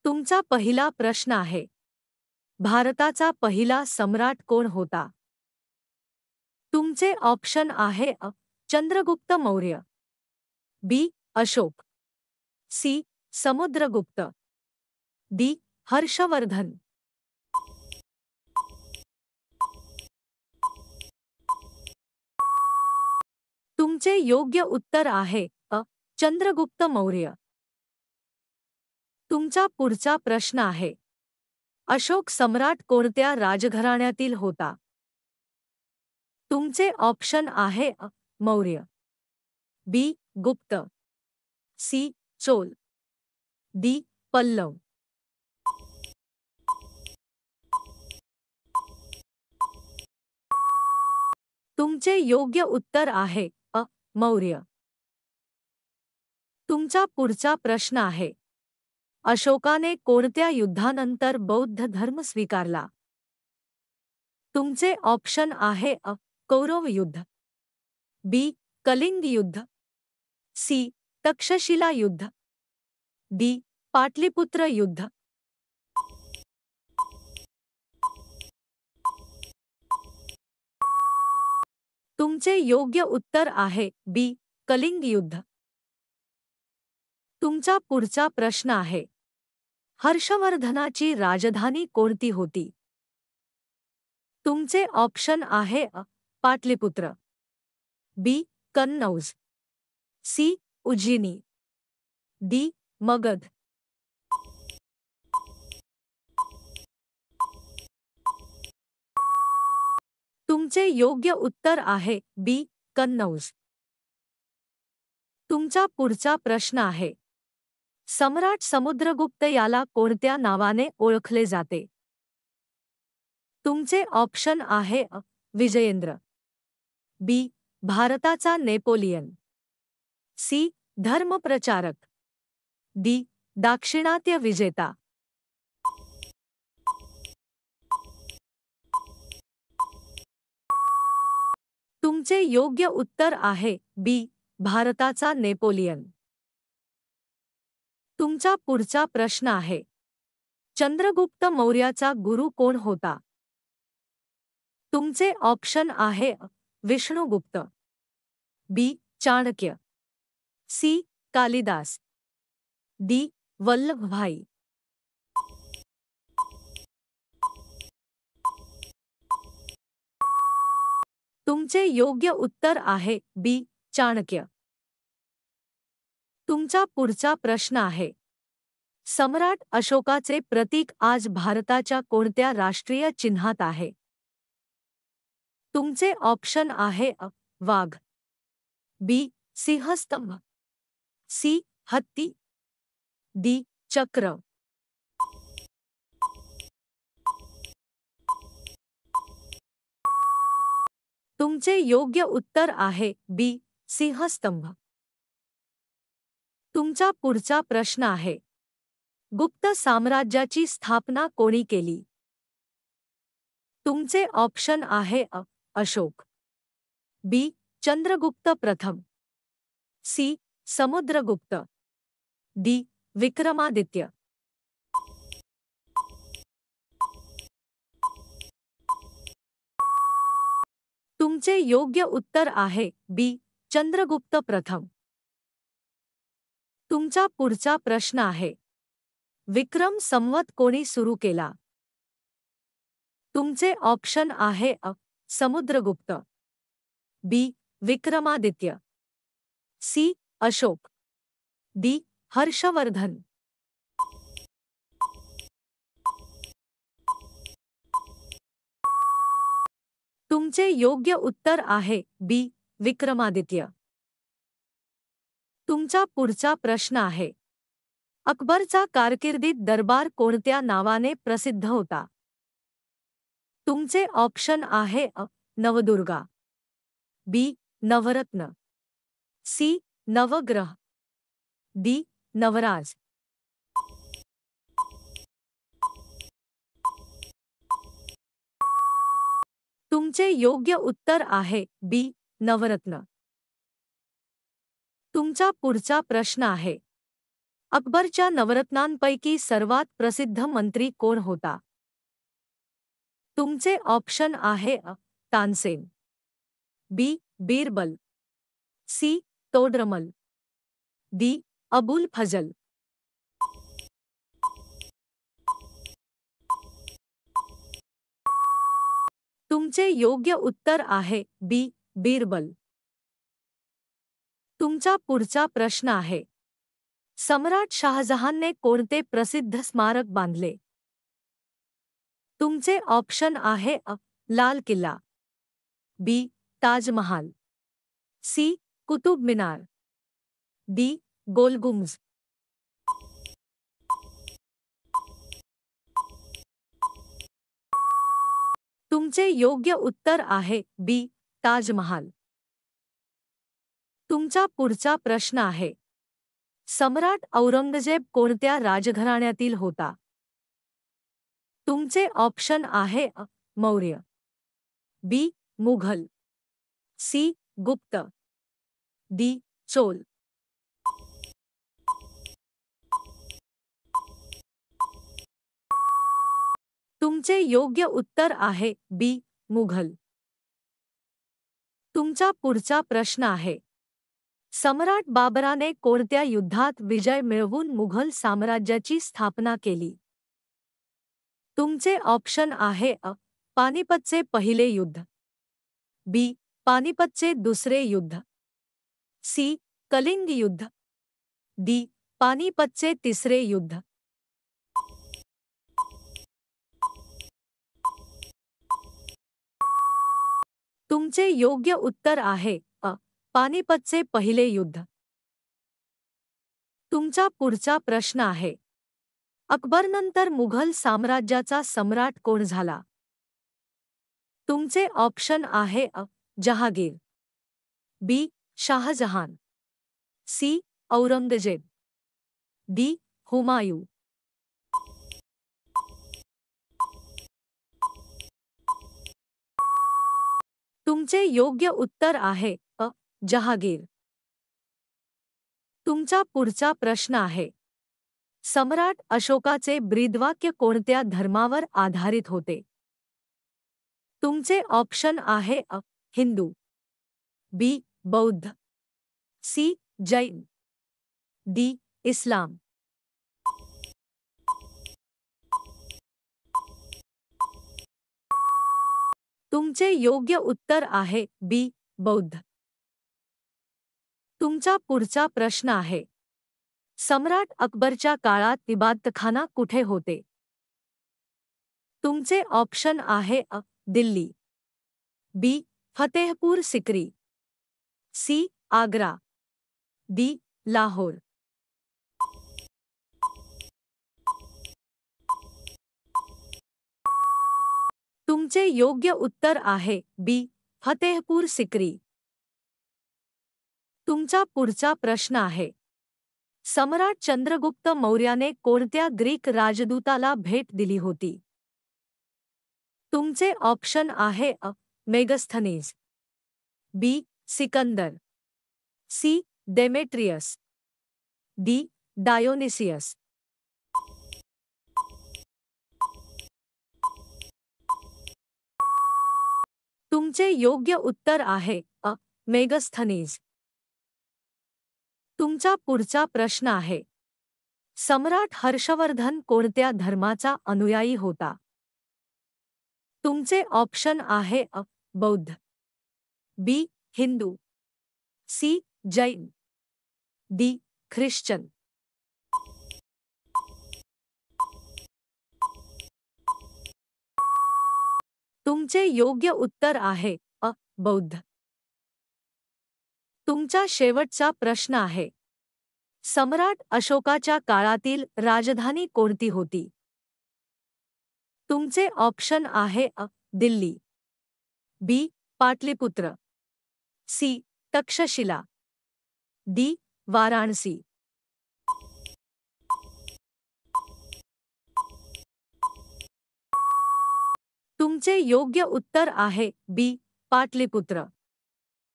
तुमचा पहिला प्रश्न आहे, भारताचा पहिला सम्राट कोण होता? तुमचे ऑप्शन आहे चंद्रगुप्त मौर्य, बी. अशोक, सी. समुद्रगुप्त, डी. हर्षवर्धन. तुमचे योग्य उत्तर आहे चंद्रगुप्त मौर्य. तुमचा पुढचा प्रश्न आहे, अशोक सम्राट कोणत्या राजघराण्यातील होता? तुमचे ऑप्शन आहे मौर्य, बी. गुप्त, सी. चोल, डी. पल्लव. तुमचे योग्य उत्तर आहे मौर्य. तुमचा पुढचा प्रश्न आहे, अशोकाने कोणत्या युद्धानंतर बौद्ध धर्म स्वीकारला? तुमचे ऑप्शन आहे कौरव युद्ध, बी. कलिंग युद्ध, सी. तक्षशिला युद्ध, डी. पाटलिपुत्र युद्ध. तुमचे योग्य उत्तर आहे बी. कलिंग युद्ध. तुमचा पुढचा प्रश्न आहे, हर्षवर्धनाची राजधानी कोणती होती? तुमचे ऑप्शन आहे पाटलिपुत्र, बी. कन्नौज, सी. उज्जैनी, डी. मगध. तुमचे योग्य उत्तर आहे बी. कन्नौज. तुमचा पुढचा प्रश्न आहे, सम्राट समुद्रगुप्त याला कोणत्या नावाने ओळखले जाते? तुमचे ऑप्शन आहे विजयेंद्र, बी. भारताचा नेपोलियन, सी. धर्मप्रचारक, डी. दाक्षिणात्य विजेता. तुमचे योग्य उत्तर आहे बी. भारताचा नेपोलियन. तुमचा पुढचा प्रश्न आहे, चंद्रगुप्त मौर्याचा गुरु कोण होता? तुमचे ऑप्शन आहे विष्णुगुप्त, बी. चाणक्य, सी. कालिदास, डी. वल्लभभाई. तुमचे योग्य उत्तर आहे बी. चाणक्य. तुमचा पुढचा प्रश्न आहे, सम्राट अशोकाचे प्रतीक आज भारताच्या कोणत्या राष्ट्रीय चिन्हात आहे? तुमचे ऑप्शन आहे वाघ, बी. सिंहस्तंभ, सी. हत्ती, डी. चक्र. तुमचे योग्य उत्तर आहे बी. सिंहस्तंभ. तुमचा पुढचा प्रश्न आहे, गुप्त साम्राज्याची स्थापना कोणी केली? तुमचे ऑप्शन आहे अशोक, बी. चंद्रगुप्त प्रथम, सी. समुद्रगुप्त, डी. विक्रमादित्य. तुमचे योग्य उत्तर आहे बी. चंद्रगुप्त प्रथम. तुमचा पुढचा प्रश्न आहे, विक्रम संवत कोणी सुरू केला? तुमचे ऑप्शन आहे समुद्रगुप्त, बी. विक्रमादित्य, सी. अशोक, डी. हर्षवर्धन. तुमचे योग्य उत्तर आहे बी. विक्रमादित्य. तुमचा पुढचा प्रश्न आहे, अकबरचा कारकिर्दीत दरबार कोणत्या नावाने प्रसिद्ध होता? तुमचे ऑप्शन आहे नवदुर्गा, बी. नवरत्न, सी. नवग्रह, डी. नवराज. तुमचे योग्य उत्तर आहे बी. नवरत्न. तुमचा पुढचा प्रश्न आहे, अकबरच्या नवरत्नांपैकी सर्वात प्रसिद्ध मंत्री कोण होता? तुमचे ऑप्शन आहे तानसेन, बी. बीरबल, सी. तोडरमल, डी. अबुल फजल. तुमचे योग्य उत्तर आहे बी. बीरबल. तुमचा पुढचा प्रश्न आहे. सम्राट शहाजहानने कोणते प्रसिद्ध स्मारक बांधले? तुमचे ऑप्शन आहे लाल किल्ला, बी. ताजमहाल, सी. कुतुब मिनार, डी. गोलगुम्ज. तुमचे योग्य उत्तर आहे बी. ताजमहाल. तुमचा पुढचा प्रश्न आहे. सम्राट औरंगजेब कोणत्या राजघराण्यातील होता? तुमचे ऑप्शन आहे मौर्य, बी. मुघल, सी. गुप्त, डी. चोल. तुमचे योग्य उत्तर आहे बी. मुघल. तुमचा पुढचा प्रश्न आहे. सम्राट बाबराने कोणत्या युद्धात विजय मिळवून मुघल साम्राज्याची स्थापना केली? तुमचे ऑप्शन आहे पानिपतचे पहिले युद्ध, बी. पानिपतचे दुसरे युद्ध, सी. कलिंग युद्ध, डी. पानिपतचे तिसरे युद्ध. तुमचे योग्य उत्तर आहे पानिपतचे पहिले युद्ध. तुमचा पुढचा प्रश्न आहे. अकबरनंतर मुघल साम्राज्याचा सम्राट कोण झाला? तुमचे ऑप्शन आहे जहागीर, बी. शाहजहान, सी. औरंगजेब, डी. हुमायूं. तुमचे योग्य उत्तर आहे जहागीर. तुमचा पुढचा प्रश्न आहे. सम्राट अशोकाचे ब्रीदवाक्य कोणत्या धर्मावर आधारित होते? तुमचे ऑप्शन आहे हिंदू, बी. बौद्ध, सी. जैन, डी. इस्लाम. तुमचे योग्य उत्तर आहे बी. बौद्ध. तुमचा पुढचा प्रश्न आहे. सम्राट अकबरच्या काळात इबादतखाना कुठे होते? तुमचे ऑप्शन आहे दिल्ली, बी. फतेहपूर सिक्री, सी. आग्रा, डी. लाहोर. तुमचे योग्य उत्तर आहे बी. फतेहपूर सिक्री. तुमचा पुढचा प्रश्न आहे. सम्राट चंद्रगुप्त मौर्याने कोणत्या ग्रीक राजदूताला भेट दिली होती? तुमचे ऑप्शन आहे Megasthenes, B. Sikandar, C. Demetrius, D. Dionysius. तुमचे योग्य उत्तर आहे मेगस्थनीज. तुमचा पुढचा प्रश्न आहे. सम्राट हर्षवर्धन कोणत्या धर्माचा अनुयायी होता? तुमचे ऑप्शन आहे Bauddh, B. Hindu, C. Jain, D. Christian. तुमचे योग्य उत्तर आहे बौद्ध. तुमचा शेवटचा प्रश्न आहे. सम्राट अशोकाच्या काळातील राजधानी कोणती होती? तुमचे ऑप्शन आहे दिल्ली, बी. पाटलिपुत्र, सी. तक्षशिला, डी. वाराणसी. तुमचे योग्य उत्तर आहे बी. पाटलिपुत्र.